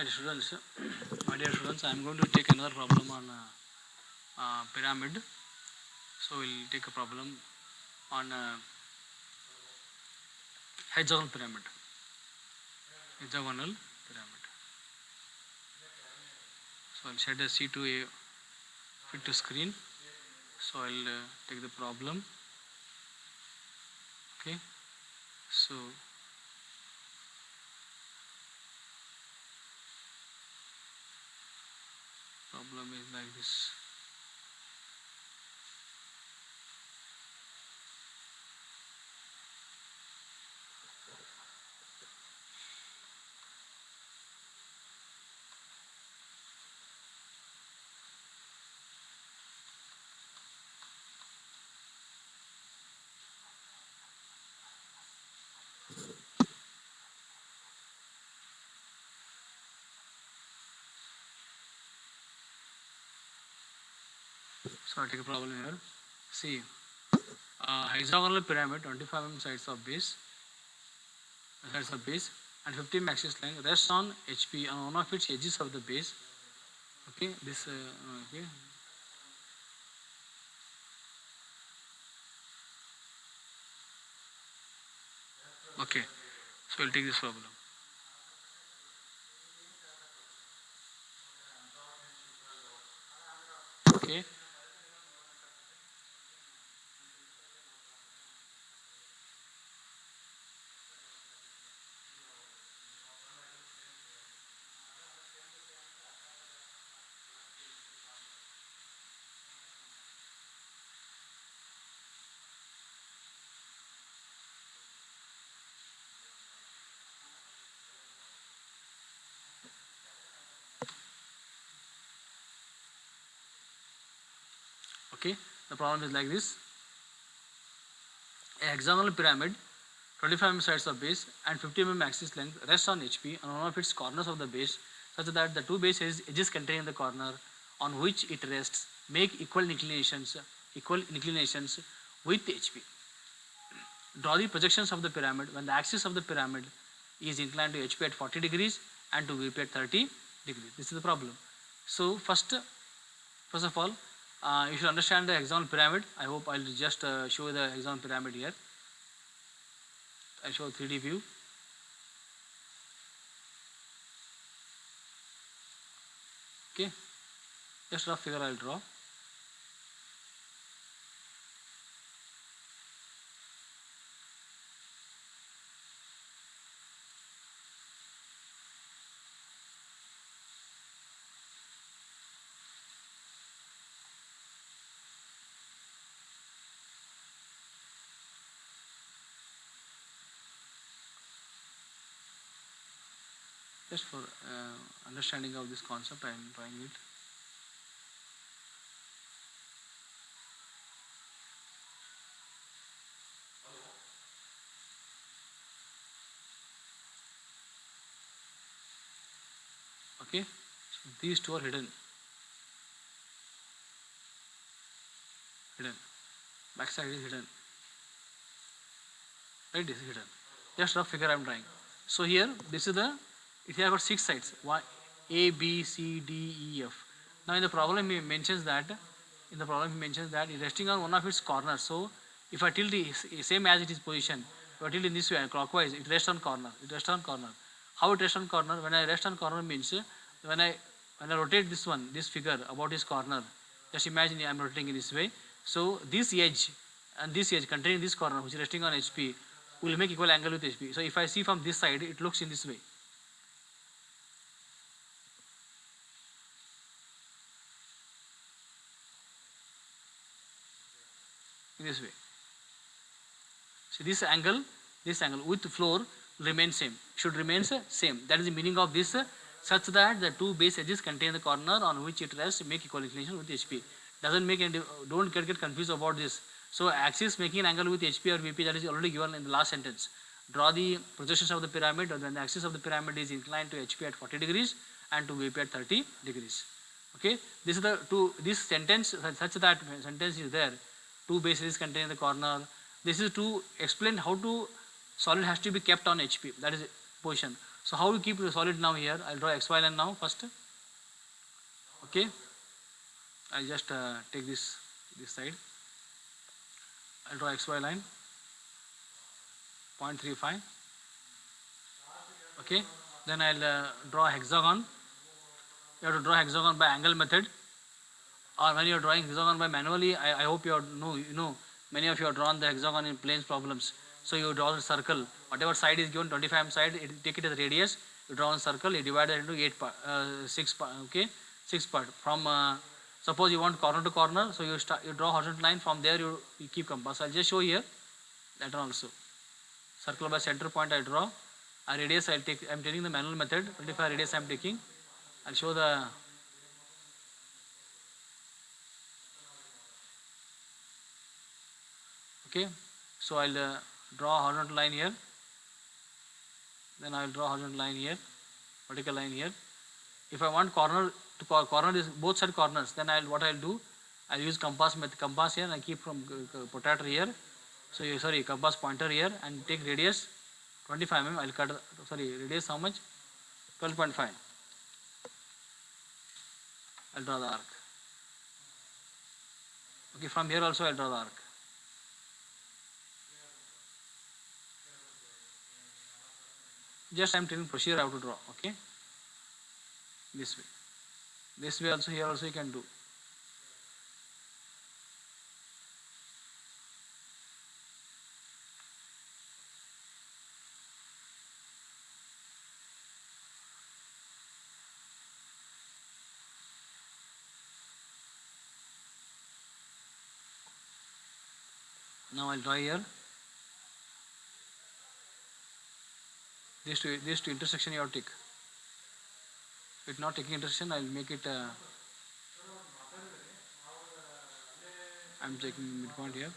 Hi students, my dear students, I am going to take another problem on pyramid. So we'll take a problem on hexagonal pyramid. Hexagonal pyramid. So I'll set a C2A fit to screen. So I'll take the problem. Okay. So problem is like this. So I'll take a problem here. See, hexagonal pyramid, 25 sides of base, and 50 axis length rests on HP on one of its edges of the base. Okay, this okay. Okay, so we'll take this problem. Okay, okay. The problem is like this: a hexagonal pyramid, 25 sides of base and 50 axis length rests on HP on one of its corners of the base, such that the two base edges containing the corner on which it rests make equal inclinations with HP. Draw the projections of the pyramid when the axis of the pyramid is inclined to HP at 40 degrees and to VP at 30 degrees. This is the problem. So first of all, you should understand the hexagonal pyramid. I hope I'll just show the hexagonal pyramid here. I show 3D view. Okay, just rough figure I'll draw. Just for understanding of this concept, I am drawing it. Okay, so these two are hidden. Backside is hidden. Right, this is hidden. Just rough figure I am drawing. So here, this is the, it has got 6 sides. A, B, C, D, E, F. Now in the problem he mentions that, it is resting on one of its corners. So if I tilt the same as it is position, if I tilt in this way clockwise, it rests on corner. How it rests on corner? When I rest on corner means when I rotate this figure about this corner, just imagine I am rotating in this way. So this edge and this edge containing this corner which is resting on HP will make equal angle with HP. So if I see from this side, it looks in this way. In this way. See this angle with floor remain same. Should remain same. That is the meaning of this such that the two base edges contain the corner on which it rests make equal inclination with HP. Doesn't make any, don't get confused about this. So axis making an angle with HP or VP, that is already given in the last sentence. Draw the projections of the pyramid when the axis of the pyramid is inclined to HP at 40 degrees and to VP at 30 degrees. Okay, this is this sentence such that sentence is there. Two bases contain the corner. This is to explain how to solid has to be kept on HP. That is position. So how you keep the solid now here? I'll draw XY line now first. Okay. I'll just take this side. I'll draw XY line 0.35. Okay. Then I'll draw hexagon. You have to draw hexagon by angle method, or when you are drawing hexagon by manually. I hope you know many of you have drawn the hexagon in planes problems. So you draw the circle. Whatever side is given, 25 mm side, take it as radius. You draw a circle. You divide it into 6 part. Okay, 6 part. From suppose you want corner to corner, so you draw horizontal line. From there you keep compass. I'll just show here that one also. Circle by center point I draw. A radius I'll take. I'm taking the manual method. 25 radius I'm taking. I'll show the. Okay, so I'll draw horizontal line here. Then I'll draw horizontal line here, vertical line here. If I want corner to corner is both side corners, then what I'll do, I'll use compass here, and I keep from protractor here. So sorry, compass pointer here, and take radius 25 mm. I'll cut, sorry, radius how much? 12.5. I'll draw the arc. Okay, from here also I'll draw the arc. Just I'm telling procedure how to draw. Okay, this way. This way also, here also you can do. Now I'll draw here. These two intersection you have to take. If not taking intersection, I'll make it. I'm taking midpoint here.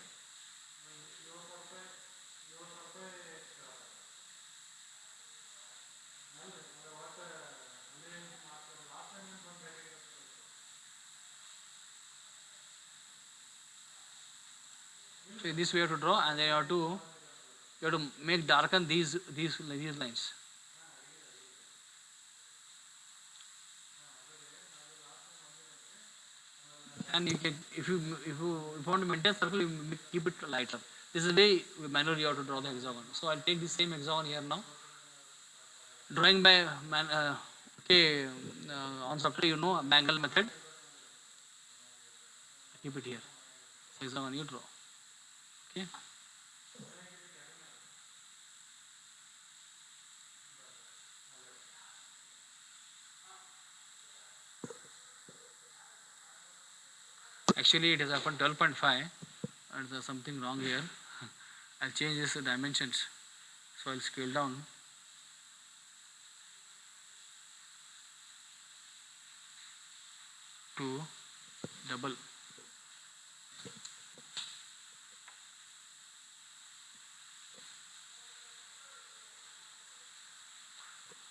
So this way you have to draw, and then you have to make darken these lines. And you can, if you want to maintain circle, you keep it lighter. This is the way manually you have to draw the hexagon. So I'll take the same hexagon here now. Drawing by okay, on software you know angle method. Keep it here. Hexagon you draw. Okay. Actually, it has happened 12.5, and there's something wrong here. I'll change this dimensions. So I'll scale down. To double.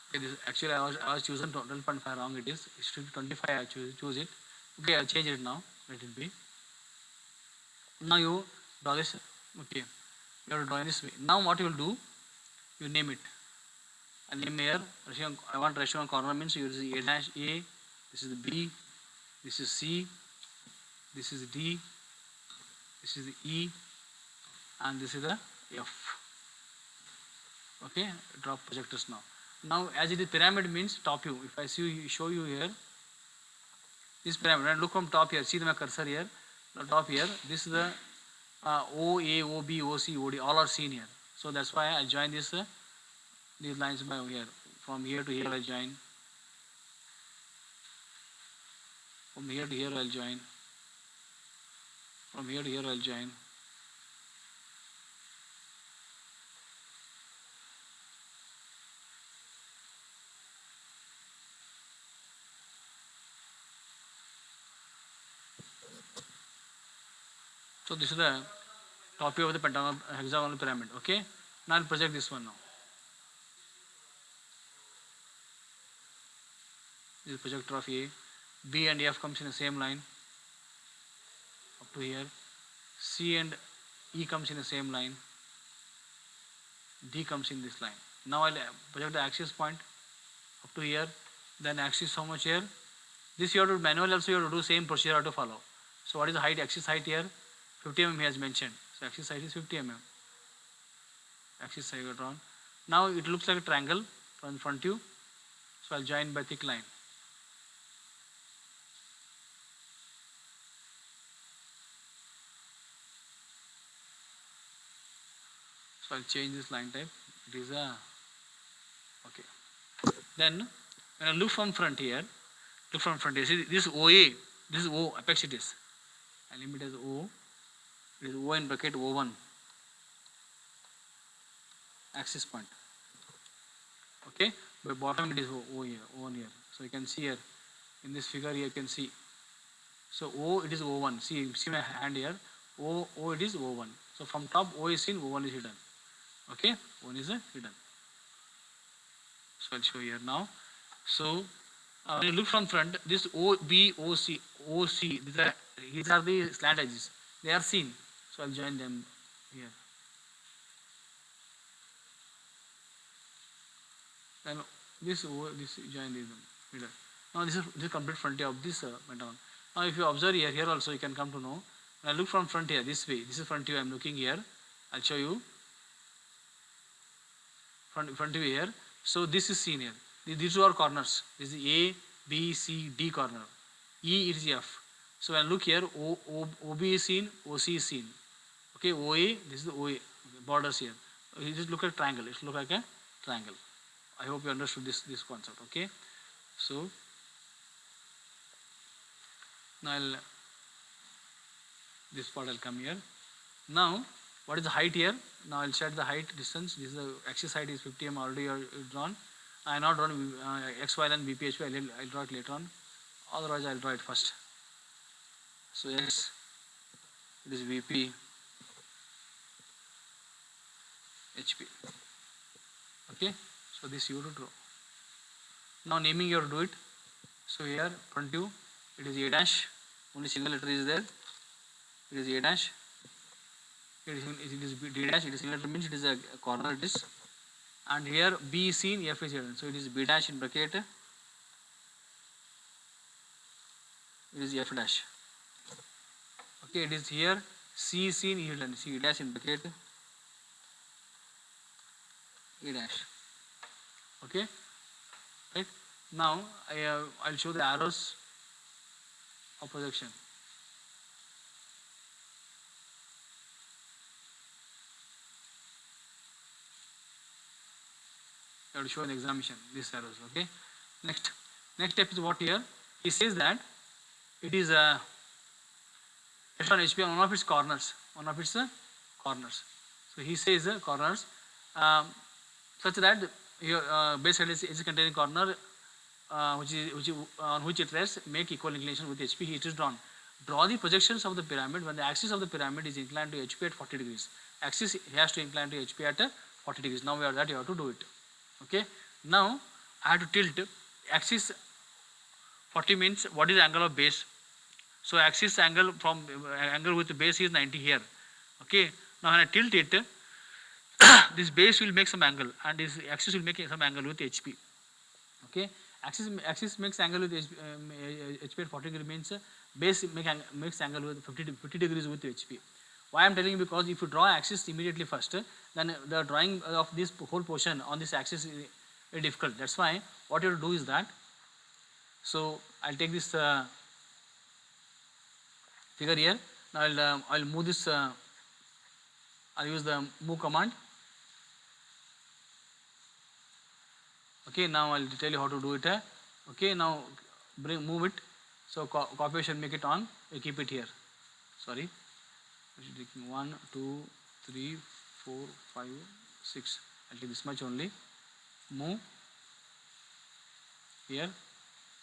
Okay, this actually I was choosing 12.5 wrong. It should be 25. I choose it. Okay, I'll change it now. Let it be. Now you draw this. Okay, you have to draw this way. Now what you will do? You name it. I name here. I want ratio on corner means you use A dash A. This is B. This is C. This is D. This is E. And this is the F. Okay, drop projectors now. Now as it is pyramid means top view. If I show you here, this pyramid, and look from top here, see my cursor here, the top here, this is the O, A, O, B, O, C, O, D, all are seen here. So that's why I join this these lines by here. From here to here I join. From here to here I'll join. From here to here I'll join. So this is the top view of the pentagonal hexagonal pyramid. Okay. Now I'll project this one now. This is projector of A. B and F comes in the same line up to here. C and E comes in the same line. D comes in this line. Now I'll project the axis point up to here, then axis how much here. This you have to manually also you have to do same procedure to follow. So what is the height, axis height here? 50 mm he has mentioned. So axis height is 50 mm. Axis height drawn. Now it looks like a triangle from front view. So I'll join by thick line. So I'll change this line type. It is a okay. Then when I look from front here, see this OA, this is O apex it is. I limit as O. It is O in bracket O1 axis point. Okay, by bottom it is O here, O1 here. So you can see here in this figure here you can see. So O it is O1. See my hand here. O it is O1. So from top O is seen, O1 is hidden. Okay, O1 is hidden. So I'll show you here now. So when you look from front, this O, B, O, C, these are the slant edges. They are seen. So I'll join them here. Then this join these middle. Now this is complete front of this pentagon. Now if you observe here also you can come to know. When I look from front here this way, this is front view I am looking here. I'll show you front view here. So this is seen here. These two are corners. This is A, B, C, D corner. E is F. So when I look here, OB is seen, OC is seen. Okay, OA, this is the OA borders here. You just look at triangle. It looks like a triangle. I hope you understood this concept. Okay, so now this part I'll come here. Now what is the height here? Now I'll set the height distance. This is the axis height is 50 mm already drawn. I have not drawn X, Y and VPHP. I'll draw it later on. Otherwise I'll draw it first. So X, it is VP, HP. Okay. So this you have to draw. Now naming you have to do it. So here front view, it is A dash. Only single letter is there. It is A dash. It is D dash. It is single letter means it is a corner. It is. And here B is seen, F is hidden. So it is B dash in bracket. It is F dash. Okay, it is here C is seen, hidden. C dash in bracket. E dash. Okay, right. Now I'll show the arrows of projection. I will show an examination these arrows. Okay. Next step is what here he says that it is based on HP on one of its corners. So he says corners such that your base head is containing corner on which it rests make equal inclination with HP. It is drawn. Draw the projections of the pyramid when the axis of the pyramid is inclined to HP at 40 degrees. Axis has to incline to HP at 40 degrees. Now we are that you have to do it. Okay. Now I have to tilt axis 40 means what is the angle of base. So axis angle from angle with the base is 90 here. Okay. Now when I tilt it, this base will make some angle and this axis will make some angle with HP. Okay. Axis makes angle with HP at 40 degree means base makes angle with 50 degrees with HP. Why I am telling you, because if you draw axis immediately first, then the drawing of this whole portion on this axis is very difficult. That's why what you have to do is that. So I'll take this figure here. Now I'll move this. I'll use the move command. Okay. Now I'll tell you how to do it. Okay. Now move it. So copy should make it on. You keep it here. Sorry. 1, 2, 3, 4, 5, 6. I'll take this much only. Move here.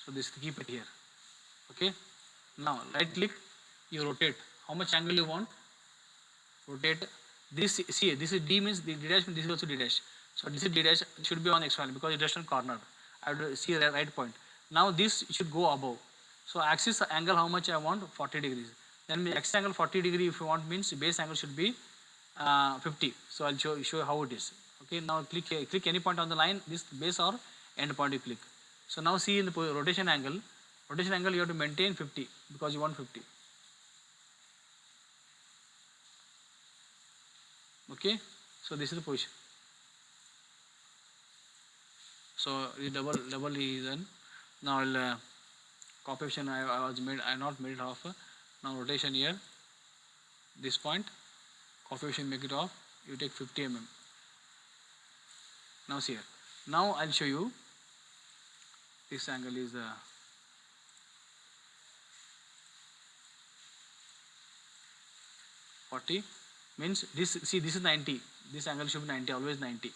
So this keep it here. Okay. Now right click. You rotate. How much angle you want? Rotate. This see this is D means the D dash. This is also D dash. So this is D dash should be on X value because it is on corner. I have to see the right point. Now this should go above. So axis angle how much I want? 40 degrees. Then axis angle 40 degree if you want means base angle should be 50. So I'll show how it is. Okay, now click here, click any point on the line, this base or end point you click. So now see in the rotation angle you have to maintain 50 because you want 50. Okay, so this is the position. So the double is done. Now I'll copy option I not made it off. Now rotation here, this point, copy option make it off. You take 50 mm. Now see here. Now I'll show you. This angle is 40. Means this. See, this is 90. This angle should be 90. Always 90.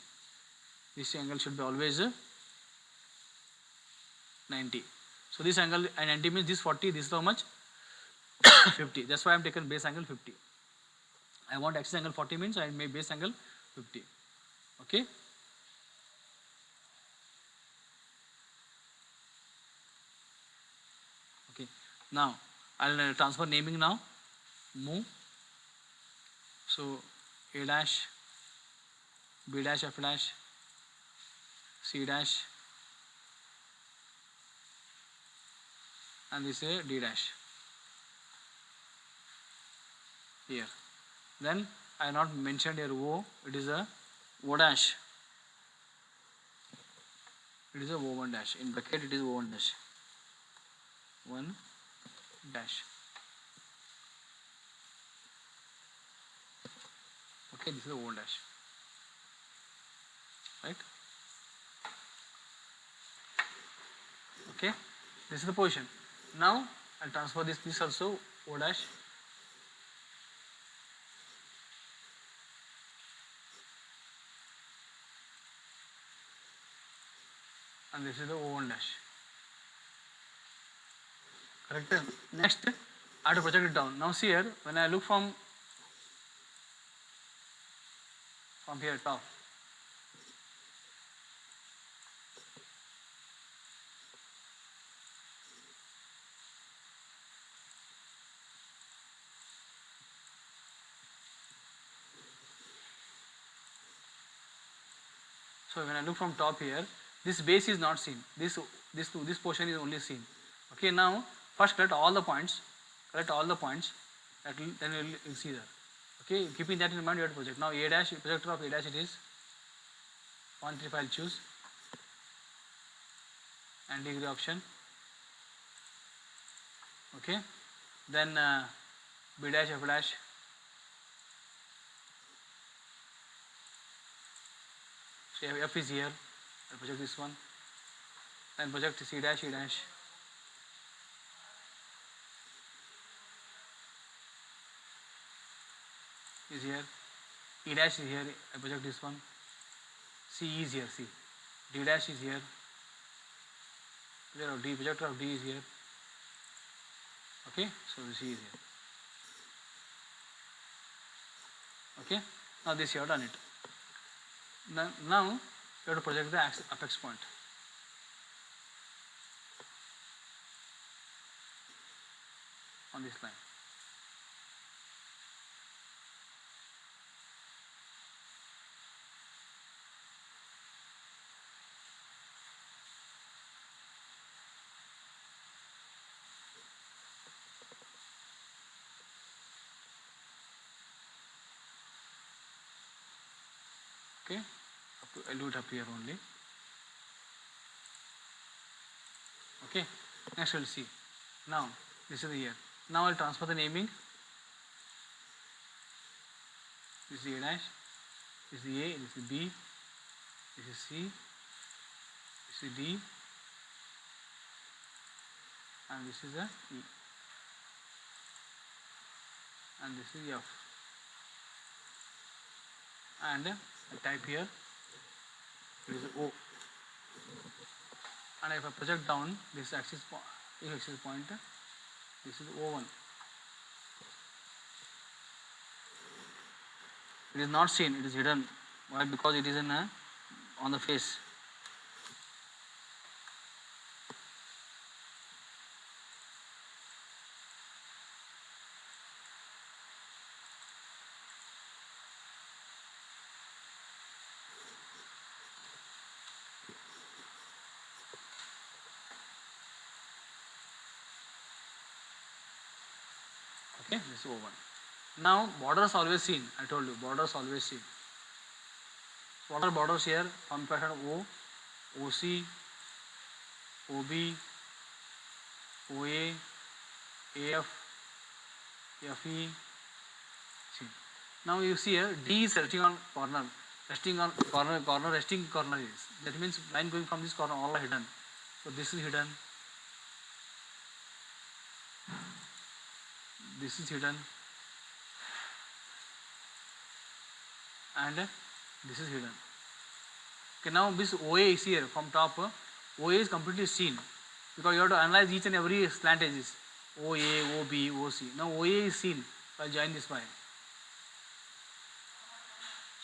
This angle should be always 90. So this angle and 90 means this 40. This is how much? 50. That's why I am taken base angle 50. I want axis angle 40 means I make base angle 50. Okay. Okay. Now I'll transfer naming now. Move. So A dash, B dash, F dash, C dash, and this is a D dash here. Then I not mentioned here O. It is a O dash. It is a O1 dash. In bracket it is O1 dash. 1 dash. Okay, this is the O1 dash. Right? Okay, this is the position. Now I'll transfer this also O dash. And this is the O1 dash. Correct? Next, I have to project it down. Now see here, when I look from here top, so when I look from top here, this base is not seen. This portion is only seen. Okay, now first collect all the points. Then you'll see that. Okay, keeping that in mind, you have to project. Now A dash, projector of A dash it is 135. Choose and degree option. Okay, then B dash, F dash. So F is here. I'll project this one. Then project C dash, E dash. Is here. E dash is here. I project this one. C is here. C. D dash is here. Projector of D. Projector of D is here. Okay. So C is here. Okay. Now this you have done it. Now you have to project the apex point. On this line. Okay, I'll do it up here only. Okay, next we'll see. Now this is the here. Now I'll transfer the naming. This is A dash, this is A, this is B, this is C, this is D, and this is a E, and this is F. And I type here, it is O. And if I project down this axis point, this is O1. It is not seen, it is hidden. Why? Because it is in on the face. Okay, this is O1. Now borders always seen. I told you borders always seen. What are borders here? From pattern O, OC, OB, OA, AF, FE, C. Now you see here D is resting on corner, resting corner is. That means line going from this corner all are hidden. So this is hidden, this is hidden, and this is hidden. Okay, now this OA is here from top. OA is completely seen because you have to analyze each and every slant edges. OA, OB, OC. Now OA is seen. I'll join this by.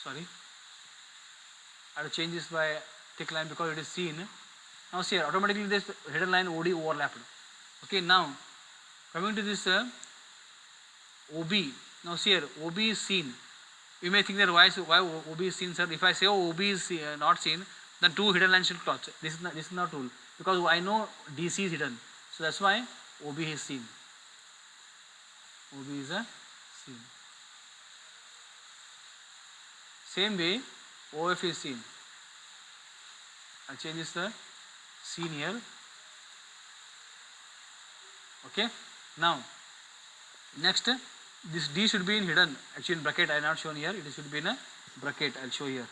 Sorry. I have to change this by thick line because it is seen. Now see here, automatically this hidden line OD overlapped. Okay, now coming to this OB. Now see here, OB is seen. You may think that why OB is seen, sir. If I say OB is not seen, then two hidden lines should cross. This is not rule because I know DC is hidden. So that's why OB is seen. OB is a seen. Same way, OF is seen. I'll change this seen here. Okay. Now, next, this D should be in hidden. Actually, in bracket, I have not shown here. It should be in a bracket. I'll show here.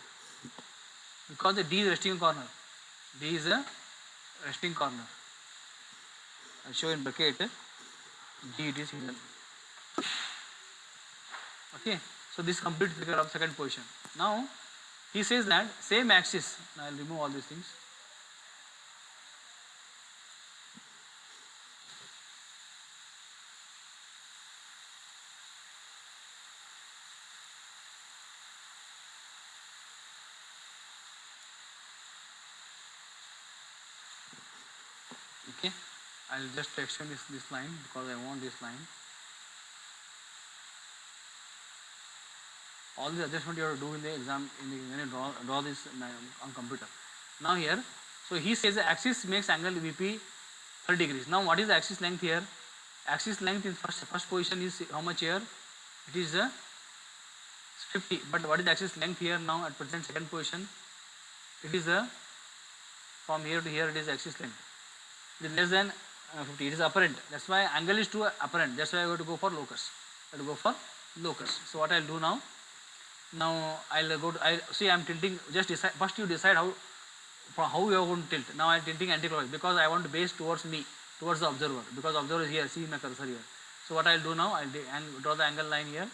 Because the D is resting corner. D is a resting corner. I'll show in bracket. D it is hidden. Okay. So this complete figure of second position. Now he says that same axis. Now I'll remove all these things. Okay. I'll just extend this line because I want this line. All the adjustment you have to do in the exam when you draw this on computer. Now here, so he says the axis makes angle VP 30 degrees. Now what is the axis length here? Axis length in first position is how much here? It is 50. But what is the axis length here now at present second position? It is from here to here it is axis length. It is less than 50. It is apparent. That's why angle is too apparent. That's why I have to go for locus. I have to go for locus. So what I'll do now? Now I'll go to, I'm tilting, just decide, first you decide how you are going to tilt. Now I'm tilting anti-clockwise because I want to base towards me, towards the observer, because observer is here, see my cursor here. So what I'll do now, I'll draw the angle line here,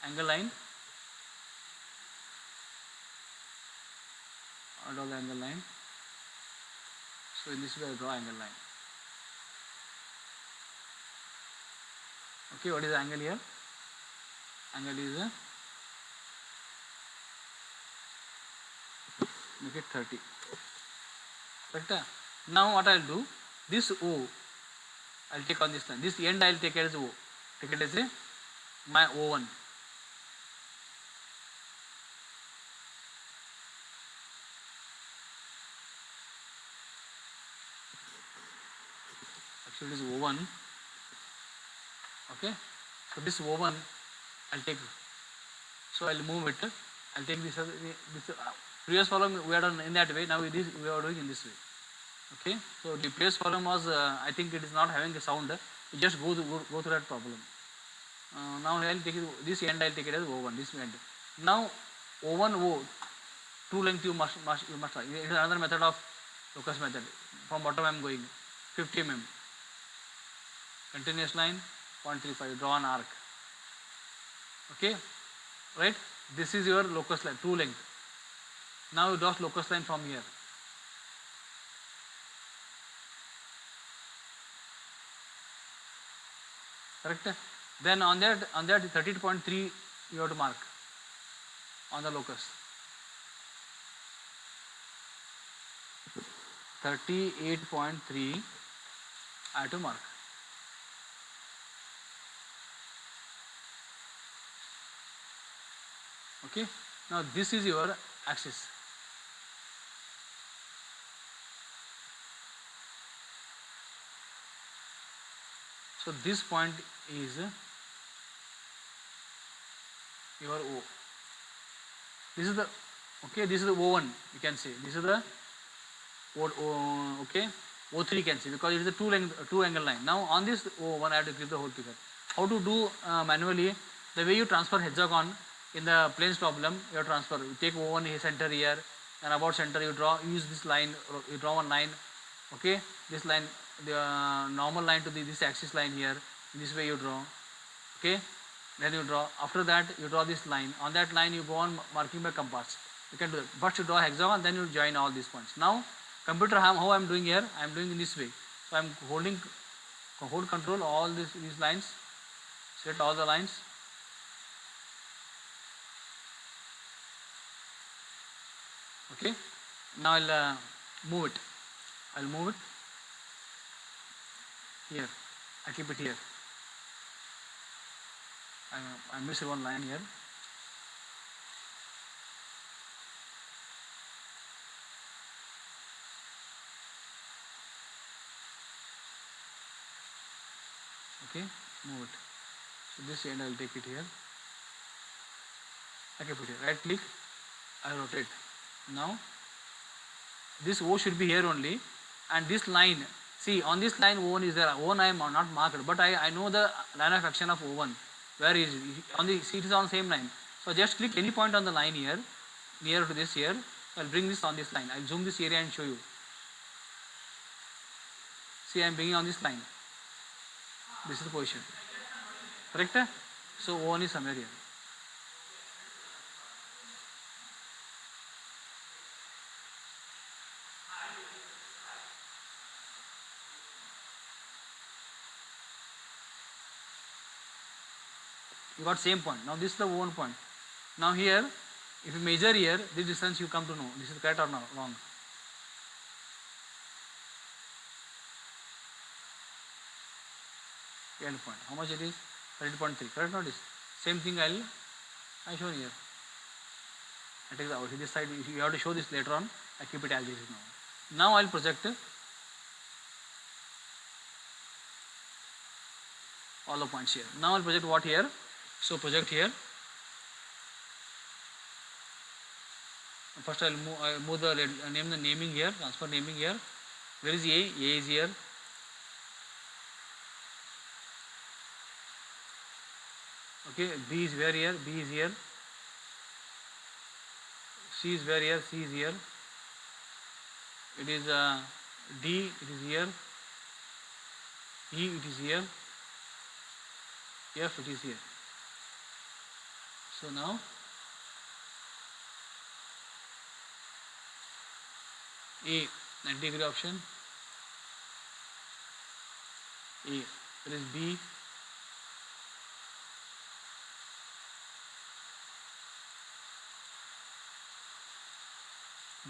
angle line, I'll draw the angle line. So in this way I draw angle line. Okay, what is the angle here? Angle is make it 30. Correct? Now what I'll do, this O, I'll take on this line. This end I'll take it as O. Take it as my O1. Actually it is O1. Okay. So this O1 I'll take. So I'll move it. I'll take this previous problem we are done in that way. Now we are doing in this way. Okay. So the previous problem was I think it is not having a sound. You just go through that problem. Now I'll take it, this end I'll take it as O1. This end. Now O1 O, true length you must try. It is another method of locus method. From bottom I am going 50 mm. Continuous line 0.35. Draw an arc. Okay. Right. This is your locus line, true length. Now you draw locus line from here. Correct? Then on that 38.3 you have to mark on the locus. 38.3 I have to mark. Okay. Now this is your axis. So this point is your O. This is the, okay, this is the O1, you can say. This is the okay, O3 you can see, because it is a two angle line. Now on this O1 I have to give the whole figure. How to do manually? The way you transfer hexagon in the planes problem, you transfer. You take O1 center here, and about center you draw. Use this line. You draw one line. Okay, this line, the normal line to this axis line here. This way you draw. Okay, then you draw. After that you draw this line. On that line you go on marking by compass. You can do that. First you draw hexagon, then you join all these points. Now computer, how I am doing here? I am doing in this way. So I am hold control all these lines. Select all the lines. Okay. Now I'll move it. I'll move it here. I keep it here. I missed one line here. Okay, move it. So this end I'll take it here. I keep it here. Right click. I rotate. Now this O should be here only, and this line. See, on this line O1 is there. O1 I am not marked, but I know the line of action of O1. Where is it? On the, see, it is on same line. So just click any point on the line here, near to this here. I'll bring this on this line. I'll zoom this area and show you. See, I am bringing on this line. This is the position. Correct? So O1 is somewhere here. You got same point. Now this is the O1 point. Now here, if you measure here, this distance you come to know this is correct or not, wrong. End point. How much it is? 30.3. Correct or this? Same thing I show here. I take the out. This side you have to show this later on. I keep it as this is now. Now I'll project all the points here. Now I'll project what here? So project here. First I'll move the naming here, transfer naming here. Where is A? A is here. Okay, B is where here? B is here. C is where here? C is here. It is D, it is here. E, it is here. F, it is here. So now A, 90 degree option. A, there is B.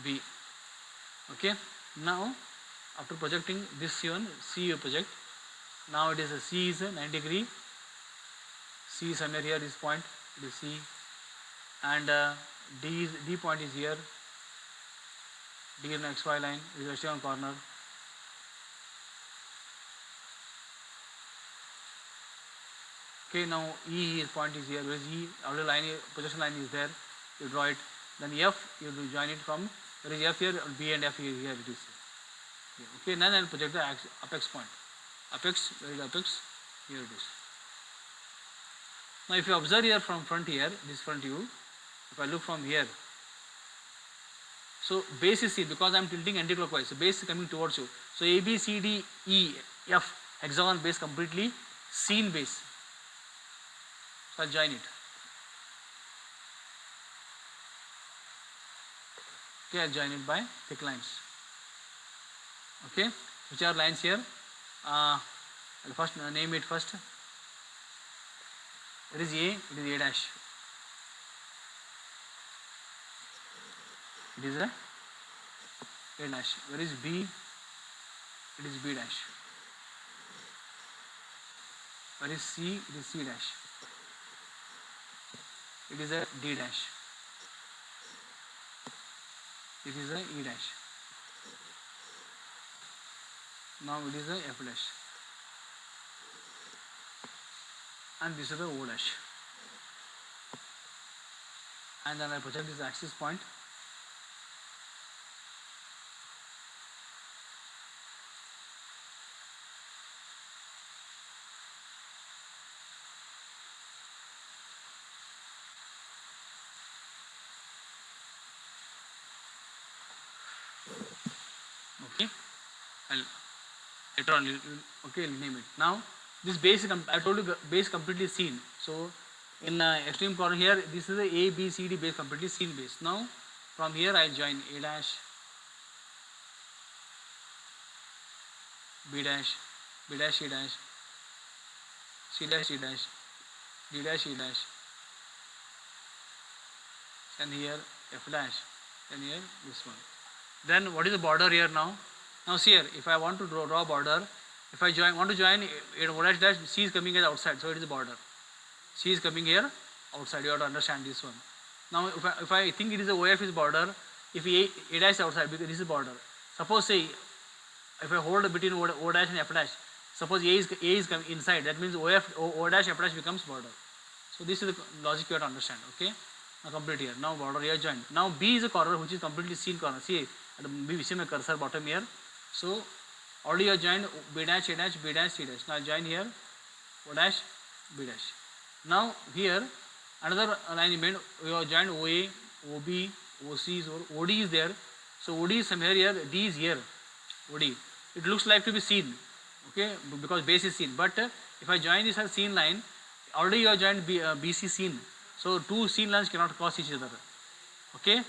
B. Okay. Now after projecting this C1, C you project. Now it is a C is a 90 degree. C is somewhere here. This point, it is C, and D point is here. D in XY line is resting on corner. Okay, now E point is here. Where is E? Already line, projection line is there. You draw it. Then F, you join it from, there is F here, B and F here, it is. Okay, then I'll project the apex point. Apex, where is apex? Here it is. Now if you observe here from front here, this front view, if I look from here, so base is C because I am tilting anti-clockwise. So base is coming towards you. So A, B, C, D, E, F, hexagon base completely seen base. So I'll join it. Okay, I'll join it by thick lines. Okay, which are lines here? I'll first name it first. It is A, it is A dash. It is a dash. Where is B? It is B dash. Where is C? It is C dash. It is a D dash. It is a E dash. Now it is a F dash. and this is the O dash. And then I project this axis point. Okay, I'll later on okay, I'll name it. Now this base I told you base completely seen. So in extreme corner here, this is the A B C D base, completely seen base. Now from here I join A dash, B dash, B dash, C dash, C dash, C dash, D dash, E dash, and here F dash, and here this one. Then what is the border here now? Now see here, if I want to draw border, if I want to join O dash dash, C is coming as outside, so it is border. C is coming here outside. You have to understand this one. Now if I think it is a OF is border, if A dash is outside, because this is border. Suppose say if I hold between O dash and F dash, suppose A is coming inside, that means O dash F dash becomes border. So this is the logic you have to understand. Okay. Now complete here. Now border here joined. Now B is a corner which is completely seen corner. See at B, we see my cursor bottom here. So already you have joined B dash, A dash, B dash, C dash. Now join here O dash, B dash. Now here another line you made, you have joined OA, OB, OC, or OD is there. So OD is somewhere here, D is here. OD. It looks like to be seen, okay, because base is seen. But if I join this as seen line, already you have joined BC seen. So two seen lines cannot cross each other. Okay,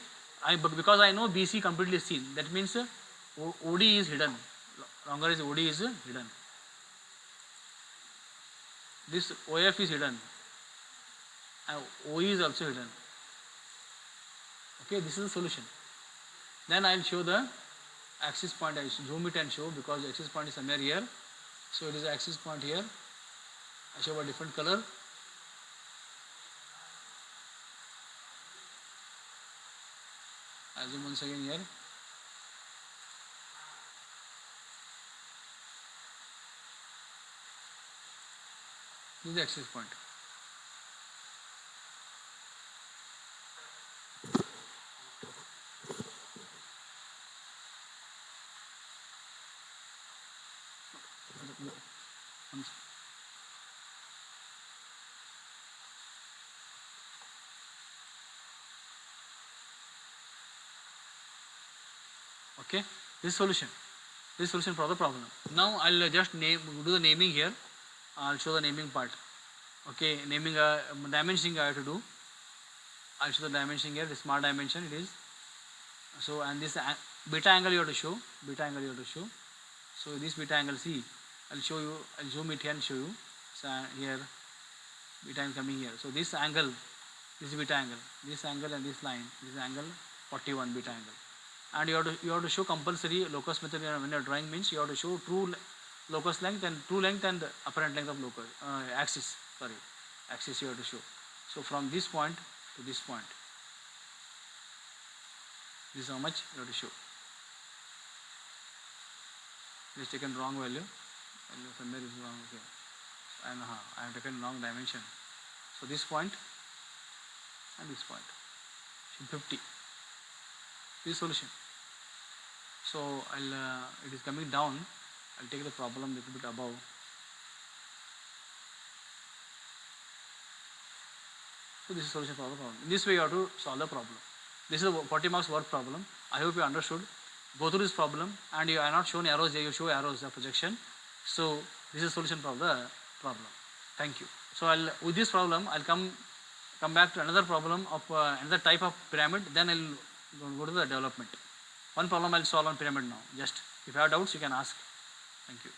because I know BC completely seen. That means OD is hidden. Longer is OD is hidden. This OF is hidden. And OE is also hidden. Okay, this is the solution. Then I will show the axis point. I will zoom it and show, because the axis point is somewhere here. So it is the axis point here. I show a different color. I zoom once again here. This is the axis point. Okay, this is solution. This is solution for the problem. Now I'll just do the naming here. I'll show the naming part. Okay, naming dimensioning I have to do. I'll show the dimensioning here. The smart dimension it is. So and this beta angle you have to show. Beta angle you have to show. So this beta angle, see, I'll show you. I'll zoom it here and show you. So here, beta angle coming here. So this angle, this is beta angle. This angle and this line, this angle 41 beta angle. And you have to show compulsory locus method when you are drawing, means you have to show true locus length and true length and apparent length of locus axis. Sorry, axis you have to show. So from this point to this point, this is how much you have to show. This is taken wrong value. Somewhere is wrong here. And I have taken wrong dimension. So this point and this point, 50. This solution. So it is coming down. I'll take the problem a little bit above. So this is solution for the problem. In this way you have to solve the problem. This is a 40 marks work problem. I hope you understood. Go through this problem, and you are not shown arrows here, you show arrows of projection. So this is solution for the problem. Thank you. So with this problem I'll come back to another problem of another type of pyramid. Then I'll go to the development. One problem I'll solve on pyramid now. Just if you have doubts you can ask. Thank you.